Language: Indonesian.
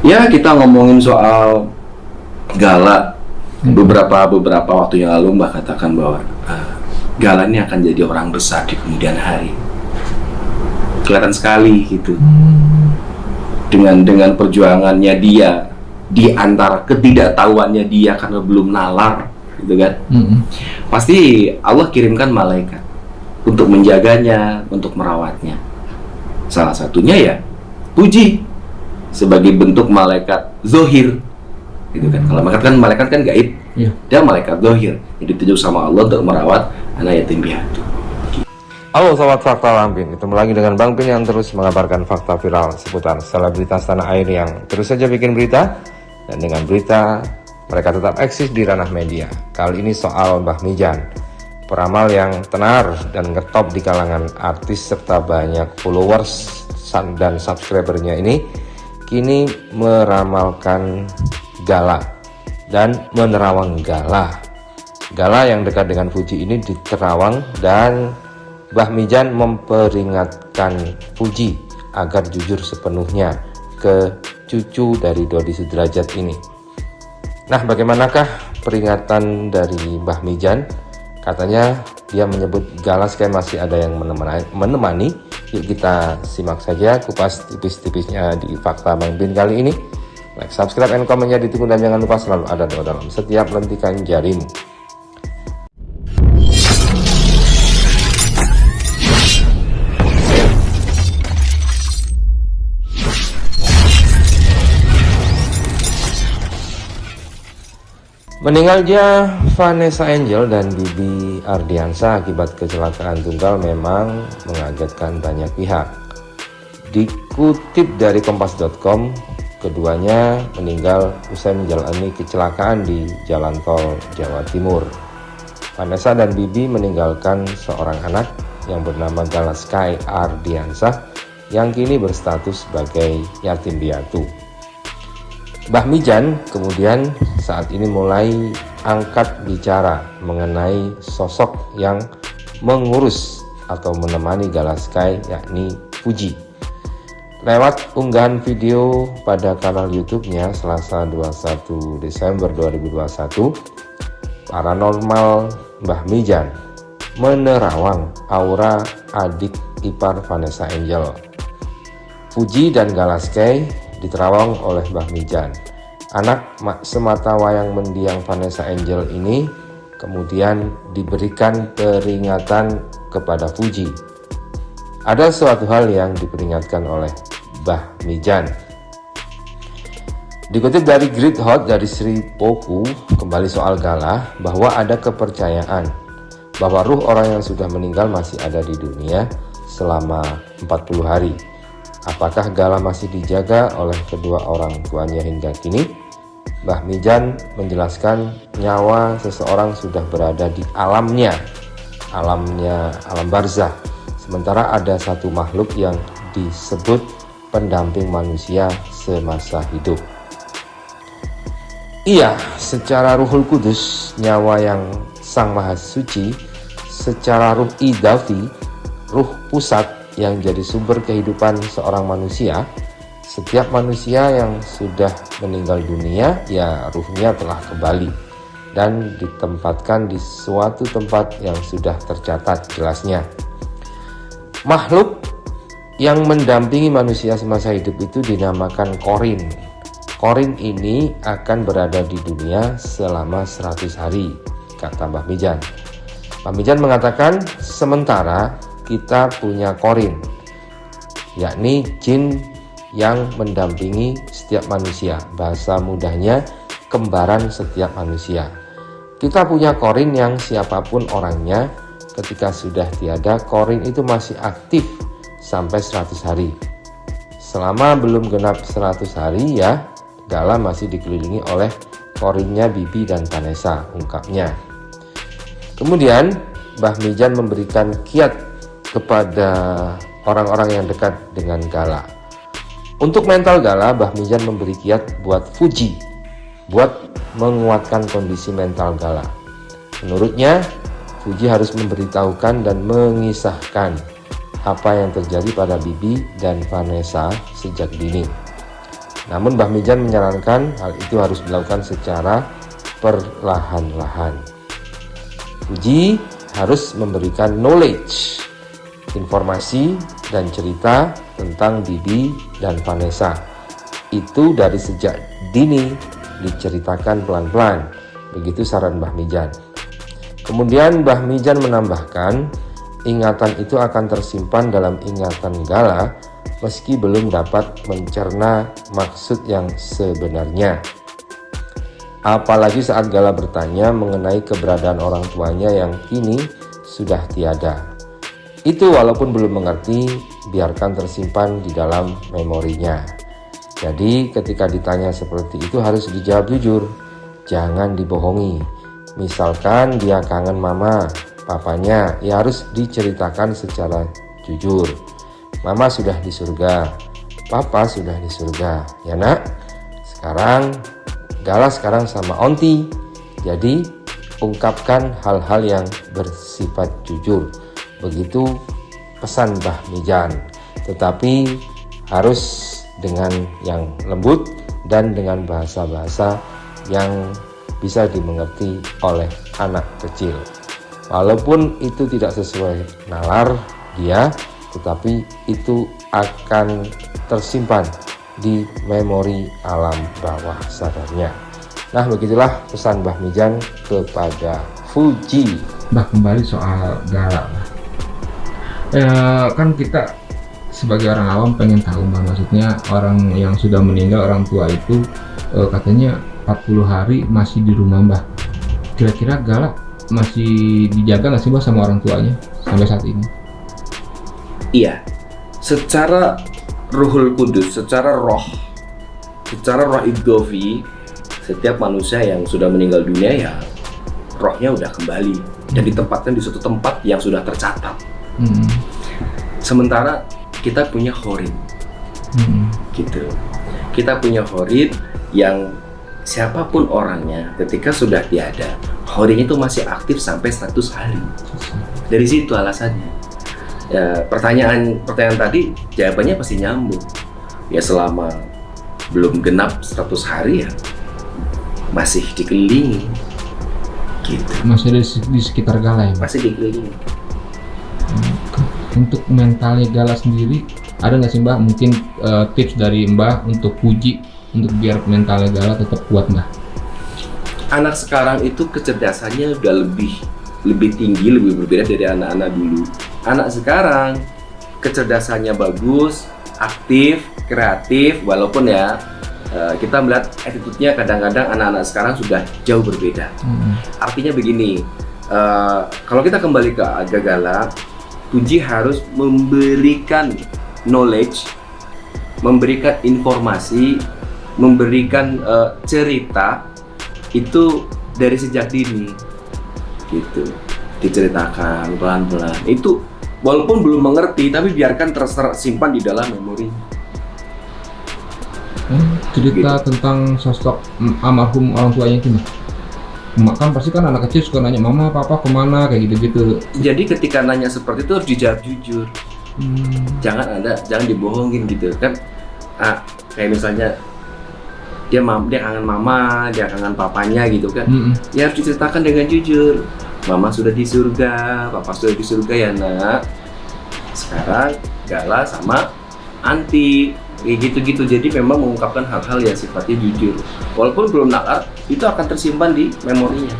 Ya, kita ngomongin soal Gala. Beberapa waktu yang lalu Mbak katakan bahwa Gala ini akan jadi orang besar di kemudian hari. Kelihatan sekali gitu. Dengan perjuangannya dia, di antara ketidaktahuannya dia karena belum nalar, gitu kan. Pasti Allah kirimkan malaikat untuk menjaganya, untuk merawatnya. Salah satunya ya puji sebagai bentuk malaikat zohir, gitu kan. Kalau malaikat kan gaib, dia malaikat zohir, jadi ditunjuk sama Allah untuk merawat anak yatim piatu. Halo Sobat Fakta Lampin, ketemu lagi dengan Bang Pin yang terus mengabarkan fakta viral seputar selebritas tanah air yang terus saja bikin berita. Dan dengan berita, mereka tetap eksis di ranah media. Kali ini soal Mbah Mijan, peramal yang tenar dan ngetop di kalangan artis serta banyak followers dan subscribernya ini kini meramalkan Gala dan menerawang Gala. Gala yang dekat dengan Fuji ini diterawang dan Mbah Mijan memperingatkan Fuji agar jujur sepenuhnya ke cucu dari Dodi Sudrajat ini. Nah, bagaimanakah peringatan dari Mbah Mijan? Katanya dia menyebut Gala sekali masih ada yang menemani. Yuk kita simak saja kupas tipis-tipisnya di Fakta Bang Bin kali ini. Like, subscribe, and komennya ditunggu, dan jangan lupa selalu ada doa dalam setiap lentikan jarimu. Meninggalnya Vanessa Angel dan Bibi Ardiansa akibat kecelakaan tunggal memang mengagetkan banyak pihak. Dikutip dari kompas.com, keduanya meninggal usai menjalani kecelakaan di Jalan Tol Jawa Timur. Vanessa dan Bibi meninggalkan seorang anak yang bernama Gala Sky Ardiansa yang kini berstatus sebagai yatim piatu. Mbah Mijan kemudian saat ini mulai angkat bicara mengenai sosok yang mengurus atau menemani Gala Sky, yakni Fuji. Lewat unggahan video pada kanal YouTube-nya Selasa 21 Desember 2021, Paranormal Mbah Mijan menerawang aura adik ipar Vanessa Angel. Fuji dan Gala Sky diterawang oleh Mbah Mijan. Anak semata wayang mendiang Vanessa Angel ini kemudian diberikan peringatan kepada Fuji. Ada suatu hal yang diperingatkan oleh Mbah Mijan. Dikutip dari Grid Hot dari Sri Poku, kembali soal Gala, bahwa ada kepercayaan bahwa ruh orang yang sudah meninggal masih ada di dunia selama 40 hari. Apakah Gala masih dijaga oleh kedua orang tuanya hingga kini? Mbah Mijan menjelaskan nyawa seseorang sudah berada di alam barzah. Sementara ada satu makhluk yang disebut pendamping manusia semasa hidup. Iya, secara Ruhul Kudus, nyawa yang Sang Maha Suci, secara ruh idafi, ruh pusat yang jadi sumber kehidupan seorang manusia. Setiap manusia yang sudah meninggal dunia, ya ruhnya telah kembali dan ditempatkan di suatu tempat yang sudah tercatat jelasnya. Makhluk yang mendampingi manusia semasa hidup itu dinamakan Korin. Korin ini akan berada di dunia selama 100 hari, kata Mbah Mijan. Mbah Mijan mengatakan sementara kita punya Korin, yakni jin yang mendampingi setiap manusia. Bahasa mudahnya, kembaran setiap manusia. Kita punya Korin yang siapapun orangnya, ketika sudah tiada, Korin itu masih aktif sampai 100 hari. Selama belum genap 100 hari ya, Gala masih dikelilingi oleh Korinnya Bibi dan Vanessa, ungkapnya. Kemudian Mbah Mijan memberikan kiat kepada orang-orang yang dekat dengan Gala. Untuk mental Gala, Mbah Mijan memberi kiat buat Fuji, buat menguatkan kondisi mental Gala. Menurutnya, Fuji harus memberitahukan dan mengisahkan apa yang terjadi pada Bibi dan Vanessa sejak dini. Namun Mbah Mijan menyarankan hal itu harus dilakukan secara perlahan-lahan. Puji harus memberikan knowledge, informasi dan cerita tentang Bibi dan Vanessa. Itu dari sejak dini diceritakan pelan-pelan. Begitu saran Mbah Mijan. Kemudian Mbah Mijan menambahkan, ingatan itu akan tersimpan dalam ingatan Gala meski belum dapat mencerna maksud yang sebenarnya. Apalagi saat Gala bertanya mengenai keberadaan orang tuanya yang kini sudah tiada. Itu walaupun belum mengerti, biarkan tersimpan di dalam memorinya. Jadi ketika ditanya seperti itu harus dijawab jujur, jangan dibohongi. Misalkan dia kangen mama, papanya, ya harus diceritakan secara jujur. Mama sudah di surga, papa sudah di surga, ya nak. Gala sekarang sama onti. Jadi ungkapkan hal-hal yang bersifat jujur. Begitu pesan Mbah Mijan. Tetapi harus dengan yang lembut dan dengan bahasa-bahasa yang bisa dimengerti oleh anak kecil. Walaupun itu tidak sesuai nalar dia, tetapi itu akan tersimpan di memori alam bawah sadarnya. Nah, begitulah pesan Mbah Mijan kepada Fuji. Mbah, kembali soal Gala. Kan kita sebagai orang awam pengen tahu, Mbah, maksudnya orang yang sudah meninggal, orang tua itu katanya 40 hari masih di rumah, Mbah. Kira-kira Gala masih dijaga nggak sih, Mbah, sama orang tuanya sampai saat ini? Iya, secara Ruhul Kudus, secara roh idofi, setiap manusia yang sudah meninggal dunia ya rohnya udah kembali dan ditempatkan di suatu tempat yang sudah tercatat. Sementara kita punya khorin, gitu. Kita punya khorin yang siapapun orangnya ketika sudah tiada, khorin itu masih aktif sampai 100 hari. Dari situ alasannya. Ya, pertanyaan tadi jawabannya pasti nyambung. Ya selama belum genap 100 hari ya masih dikelilingi gitu. Masih di sekitar Gala ya? Masih dikelilingi. Untuk mentalnya Gala sendiri ada nggak sih, Mbah, mungkin tips dari Mbah untuk Puji untuk biar mentalnya Gala tetap kuat, Mbah? Anak sekarang itu kecerdasannya udah lebih tinggi, lebih berbeda dari anak-anak dulu. Anak sekarang kecerdasannya bagus, aktif, kreatif, walaupun ya kita melihat attitude-nya kadang-kadang anak-anak sekarang sudah jauh berbeda. Artinya begini, kalau kita kembali ke Gala, Puji harus memberikan knowledge, memberikan informasi, memberikan cerita itu dari sejak dini, gitu. Diceritakan pelan-pelan. Itu walaupun belum mengerti, tapi biarkan tersimpan di dalam memori. Cerita gitu. Tentang sosok almarhum orang tuanya itu, kan pasti kan anak kecil suka nanya mama papa kemana kayak gitu-gitu. Jadi ketika nanya seperti itu harus dijawab jujur. Jangan dibohongin gitu kan. Kayak misalnya dia kangen mama, dia kangen papanya gitu kan. Ya harus diceritakan dengan jujur. Mama sudah di surga, papa sudah di surga ya nak. Sekarang Gala sama anti kayak gitu-gitu. Jadi memang mengungkapkan hal-hal yang sifatnya jujur. Walaupun belum nalar, itu akan tersimpan di memorinya.